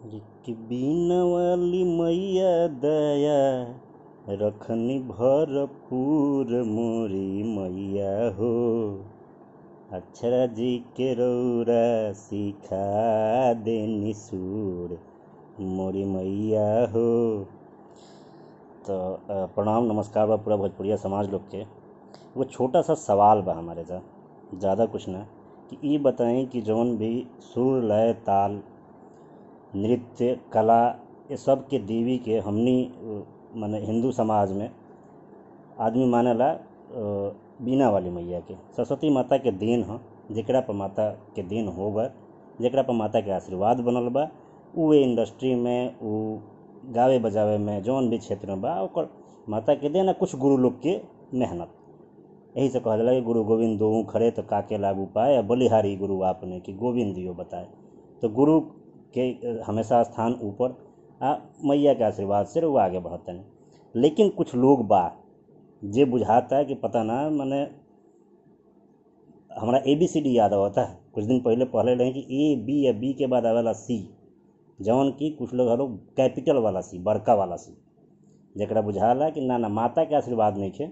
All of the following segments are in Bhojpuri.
कि बीना वाली मैया दया रखनी भरपूर मोरी मैया हो। अक्षरा जी के रौरा सिखा देनी सूर मोरी मैया हो। तो प्रणाम नमस्कार बा पूरा भोजपुरिया समाज लोग के। वो छोटा सा सवाल बा हमारे साथ, ज़्यादा कुछ ना, कि ये बताएं कि जौन भी सुर लय ताल नृत्य कला ये सब के देवी के हमनी माने हिंदू समाज में आदमी मानेला बीना वाली मैया के सरस्वती माता के देन ह। जेकरा पर माता के देन होगा, जेकरा पर माता के आशीर्वाद बनल बा, उ इंडस्ट्री में उ गावे बजावे में जौन भी क्षेत्र में बा ओकर माता के देन, कुछ गुरु लोग के मेहनत। यही से कहल जाला कि गुरु गोविंद दोऊ खड़े तो काके लागू पाए, बलिहारी गुरु आपने कि गोविंद दियो बताए। तो गुरु के हमेशा स्थान ऊपर आ मैया के आशीर्वाद से वो आगे बढ़ते हैं। लेकिन कुछ लोग बा जे बुझाता है कि पता ना माने हमारा ABCD याद होता है। कुछ दिन पहले रहे कि A B या B के बाद आवेला C, जौन की कुछ लोग हलो कैपिटल वाला C, बड़का वाला C, जरा बुझाला कि ना माता के आशीर्वाद नहीं खे,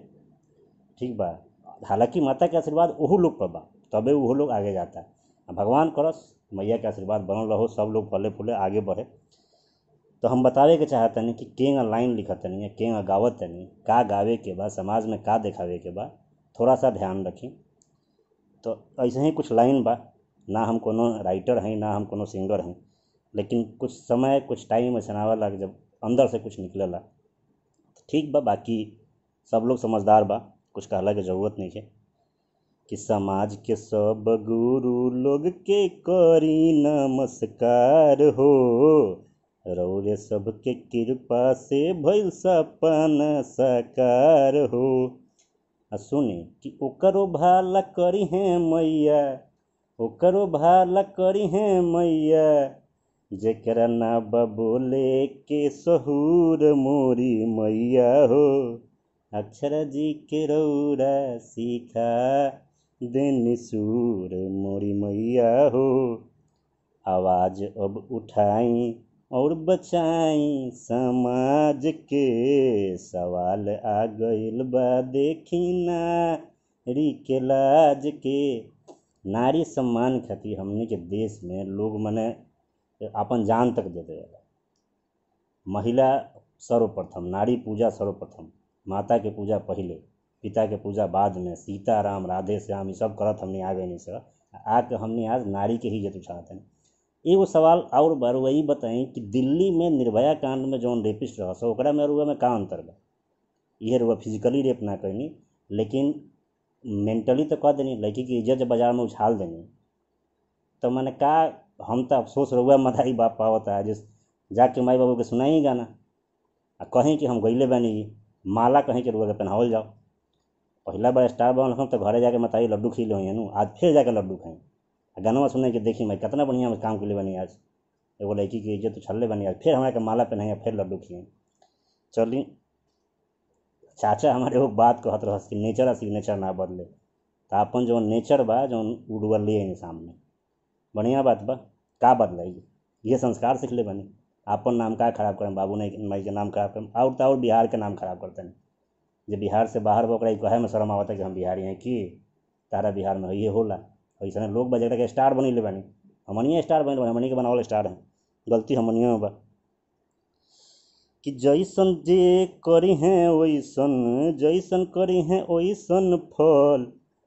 ठीक बा। हालांकि माता के आशीर्वाद ओहू लोग पर बा, तबे वो लोग आगे जाता है। भगवान करस मैया के आशीर्वाद बनल रहो, सब लोग फले फूले आगे बढ़े। तो हम बतावे के चाहतनी कि केंगा लाइन लिखतनी, केंगा गावतनी, का गावे के बा, समाज में का दिखावे के बा, थोड़ा सा ध्यान रखें। तो ऐसे ही कुछ लाइन बा, ना हम कोनो राइटर हैं ना हम कोनो सिंगर हैं, लेकिन कुछ समय कुछ टाइम ऐसा आवेला जब अंदर से कुछ निकलेला तो ठीक बा। बाकी सब लोग समझदार बा, कुछ कहला के ज़रूरत नहीं है। कि समाज के सब गुरु लोग के करी नमस्कार हो, रौरे सबके कृपा से भइल सपना साकार हो। सुनी कि ओकरो भाला करी हैं मैया, ओकरो भाला करी हैं मैया, जेकरा ना बोले के सहूर मोरी मैया हो। अक्षरा जी के रौरा सिखा देनी सूर मोरी मैया हो। आवाज़ अब उठाई और बचाई समाज के, सवाल आ गइल बा देखी नारी के लाज के। नारी सम्मान खातिर हमने के देश में लोग मने अपन जान तक दे देला। महिला सर्वप्रथम, नारी पूजा सर्वप्रथम, माता के पूजा पहले, पिता के पूजा बाद में, सीता राम राधे श्याम ये सब करत हमने आगे नहीं सर आके हमने आज नारी के ही जत उठाते हैं। एगो सवाल और बार वही बताएं कि दिल्ली में निर्भया कांड में जौन रेपिस्ट रहा सो ओकरा में रुआ में का अंतर बा। यह रुआ फिजिकली रेप ना करनी, लेकिन मेंटली तो कह देनी, लड़की की इज्जत बाजार में उछाल देनी। तो मैंने कहा हम तो अफसोस रुआ मधाई बाप पावता है जिस जाके माई बाबू के सुनाई गाना आ कहीं कि हम गईले बानी माला कहीं के रुआ के पहनावल जाओ। पहला बार स्टार बनल हम तो घरे जाके मताई लड्डू खिले हुई नु, आज फिर जाके लड्डू खाई गाना सुने के देखी मैं कितना बढ़िया काम के लिए बनी। आज एगो लड़की की इज्जत उछलले बनी, आज फिर हमारे के माला पहनाई फिर लड्डू खिए। चली चाचा हमारे एगो बात कहत रहस कि नेचर आ सिग्नेचर ना बदले, तो अपन जो नेचर बा जो उड़वा लिए सामने बढ़िया बात बा, का बदलाई ये संस्कार सीख ले बनी। आपन नाम का खराब करें, बाबू नहीं माई के नाम खराब करें, और बिहार के नाम खराब करते हैं। जो बिहार से बाहर बा ओकरा कहे में शर्म आवता कि हम बिहारी हैं कि तारा बिहार में ये होला। ऐसा लोग बा के स्टार बनी ले बानी, हमनिए स्टार बनी, हमनी के बनावल स्टार हैं, गलती हमनिए में बा। कि जैसन जे करी हैं वैसन, जैसन करी हैं वैसन फल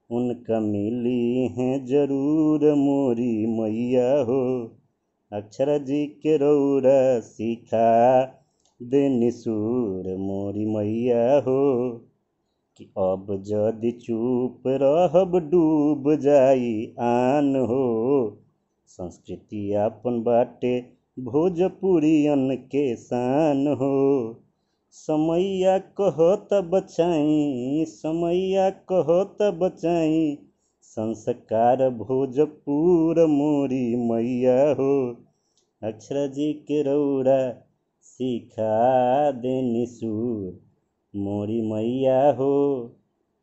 उनका मिली हैं जरूर मोरी मैया हो। अक्षरा जी के रौरा सिखा देनी सूर मोरी मैया हो। कि अब जदि चुप रहब डूब जाई आन हो, संस्कृति आपन बाटे भोजपुरियन के शान हो। समैया कहत बचाई, समैया कहत बचाई, संस्कार भोजपुर मोरी मैया हो। अक्षरा जी के रौरा सिखा देनी सूर मोरी मैया हो।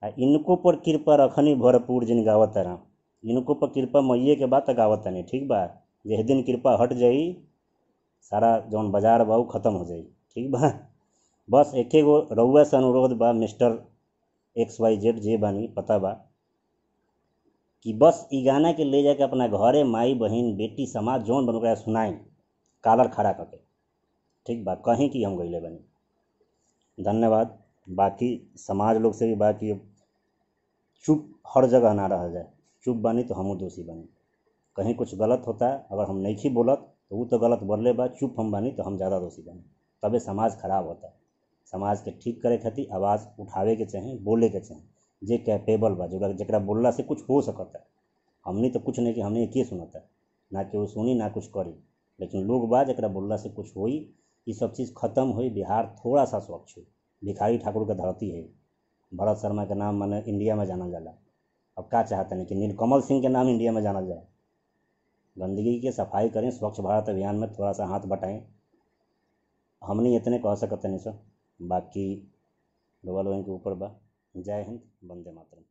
इनको पर कृपा रखनी भरपूर जिन गावत रहा, इनको पर कृपा मैये के बात गावत नहीं, ठीक बा। जह दिन कृपा हट जाई सारा जौन बाजार बा उ ख़त्म हो जाई। ठीक बा। बस एके गो रउआ से अनुरोध बा मिस्टर XYZ जे बानी पता बा कि बस ई गाना के ले जाके अपना घरे माई बहन बेटी समाज जौन बन ओकरा सुनाई कालर खड़ा करके। ठीक बा, कहीं कि हम गईले बनी। धन्यवाद। बाकी समाज लोग से भी बा कि चुप हर जगह ना रह जाए। चुप बानी तो हमहू दोषी बानी। कहीं कुछ गलत होता अगर हम नहीं बोलत तो वो तो गलत बोलले बा, चुप हम बानी तो हम ज़्यादा दोषी बानी। तबे समाज खराब होता। समाज के ठीक करे खातिर आवाज़ उठावे के चाही, बोले के चाही। जे कैपेबल बा, जकरा बोलला से कुछ हो सकता। हमनी तो कुछ नहीं कि हमने के सुनता, ना कि वो सुनी ना कुछ करी। लेकिन लोग बा जकरा बोलला से कुछ होई। ये सब चीज़ खत्म हुई, बिहार थोड़ा सा स्वच्छ हुई। भिखारी ठाकुर का धरती है। भरत शर्मा के नाम माने इंडिया में जानल जाला। अब का चाहते हैं कि नीलकमल सिंह के नाम इंडिया में जानल जाए। गंदगी के सफाई करें, स्वच्छ भारत अभियान में थोड़ा सा हाथ बटाएं। हमने इतने कह सकते नहीं सर, बाकी लोगों के ऊपर बा। जय हिंद, वंदे मातरम।